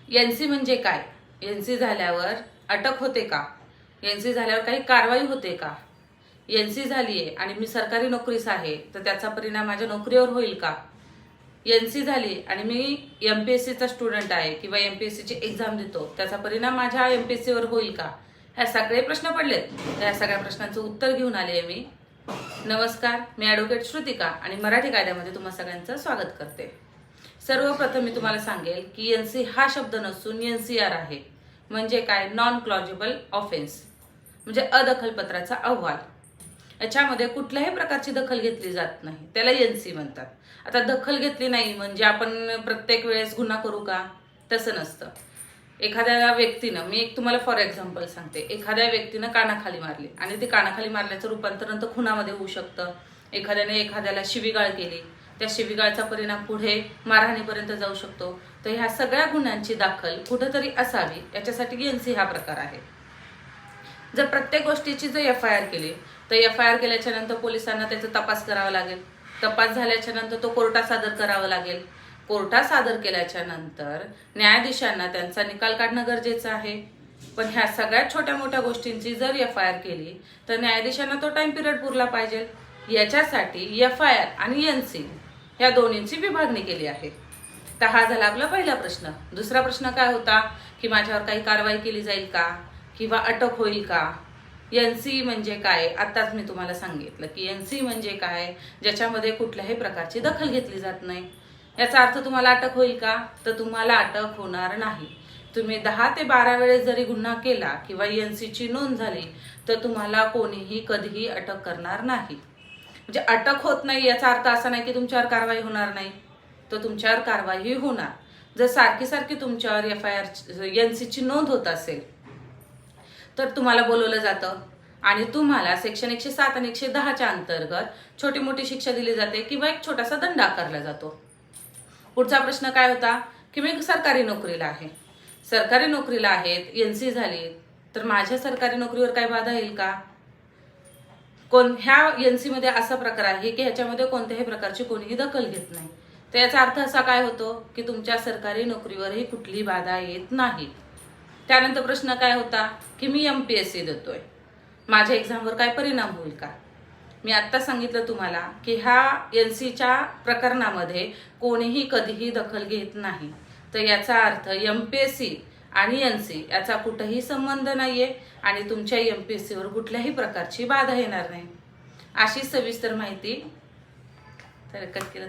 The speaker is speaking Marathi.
एनसी म्हणजे काय? एनसी झाल्यावर अटक होते का? एनसी झाल्यावर काही कारवाई होते का? एनसी झालीये आणि मी सरकारी नोकरीस आहे तर त्याचा परिणाम माझ्या नोकरीवर होईल का? एनसी झाली आणि मी एमपीएससीचा स्टुडंट आहे किंवा एमपीएससीची एक्झाम देतो, त्याचा परिणाम माझ्या एमपीएससीवर होईल का? ह्या सगळे प्रश्न पडलेत. त्या सगळ्या प्रश्नांचं उत्तर घेऊन आले आहे मी. नमस्कार, मी ॲडव्होकेट श्रुतिका आणि मराठी कायद्यामध्ये तुम्हा सगळ्यांचं स्वागत करते. सर्वप्रथम मी तुम्हाला सांगेल की एनसी हा शब्द नसून एनसीआर आहे. म्हणजे काय? नॉन क्लॉजेबल ऑफेन्स, म्हणजे अदखलपत्राचा अहवाल. याच्यामध्ये कुठल्याही प्रकारची दखल घेतली जात नाही, त्याला एनसी म्हणतात. आता दखल घेतली नाही म्हणजे आपण प्रत्येक वेळेस गुन्हा करू का? तसं नसतं. एखाद्या व्यक्तीनं, मी एक तुम्हाला फॉर एक्झाम्पल सांगते, एखाद्या व्यक्तीनं कानाखाली मारली आणि ती कानाखाली मारल्याचं रूपांतर नंतर खुनामध्ये होऊ शकतं. एखाद्याने एखाद्याला शिवीगाळ केली, त्या शिवीगाळचा परिणाम पुढे मारहाणीपर्यंत जाऊ शकतो. तर ह्या सगळ्या गुन्ह्यांची दाखल कुठंतरी असावी, याच्यासाठी एनसी हा प्रकार आहे. जर प्रत्येक गोष्टीची जर एफआयआर केली तर एफआयआर केल्याच्या नंतर पोलिसांना त्याचा तपास करावा लागेल. तपास झाल्याच्या नंतर तो कोर्टात सादर करावा लागेल. कोर्टात सादर केल्याच्या नंतर न्यायाधीशांना त्यांचा निकाल काढणं गरजेचं आहे. पण ह्या सगळ्यात छोट्या मोठ्या गोष्टींची जर एफआयआर केली तर न्यायाधीशांना तो टाइम पिरियड पुरला पाहिजे. याच्यासाठी एफआयआर आणि एनसी ह्या दोन्हींची विभागणी केली आहे. तर हा झाला आपला पहिला प्रश्न. दुसरा प्रश्न काय होता की माझ्यावर काही कारवाई केली जाईल का किंवा अटक होईल का? एनसी म्हणजे काय? आताच मी तुम्हाला सांगितलं की एनसी म्हणजे काय, ज्याच्यामध्ये कुठल्याही प्रकारची दखल घेतली जात नाही. याचा अर्थ तुम्हाला अटक होईल का? तर तुम्हाला अटक होणार नाही. तुम्ही 10 ते 12 वेळेस जरी गुन्हा केला किंवा एनसीची नोंद झाली तर तुम्हाला कोणीही कधीही अटक करणार नाही. म्हणजे अटक होत नाही याचा अर्थ असा नाही की तुमच्यावर कारवाई होणार नाही, तर तुमच्यावर कारवाई होणार. जर सारखी सारखी तुमच्यावर एफआयआर एनसीची नोंद होत असेल तर तुम्हाला बोलवलं जातं आणि तुम्हाला सेक्शन 107 आणि 110च्या अंतर्गत छोटी मोठी शिक्षा दिली जाते किंवा एक छोटासा दंड आकारला जातो. पुढचा प्रश्न काय होता की मी सरकारी नोकरीला आहे. सरकारी नोकरीला आहेत, एनसी झाली तर माझ्या सरकारी नोकरीवर काय बाधा येईल का? ह्या एनसी मध्ये असा प्रकार आहे की ह्याच्यामध्ये कोणत्याही प्रकारची कोणीही दखल घेत नाही. तर याचा अर्थ असा काय होतो की तुमच्या सरकारी नोकरीवरही कुठलीही बाधा येत नाही. त्यानंतर प्रश्न काय होता की मी एमपीएससी देतोय, माझ्या एक्झामवर काय परिणाम होईल का? मी आत्ता सांगितलं तुम्हाला की ह्या एनसीच्या प्रकरणामध्ये कोणीही कधीही दखल घेत नाही. तर याचा अर्थ एमपीएससी आणि एनसी याचा कुठेही संबंध नाहीये आणि तुमच्या एमपीएससीवर कुठल्याही प्रकारची बाधा येणार नाही. अशी सविस्तर माहिती तर कट केलं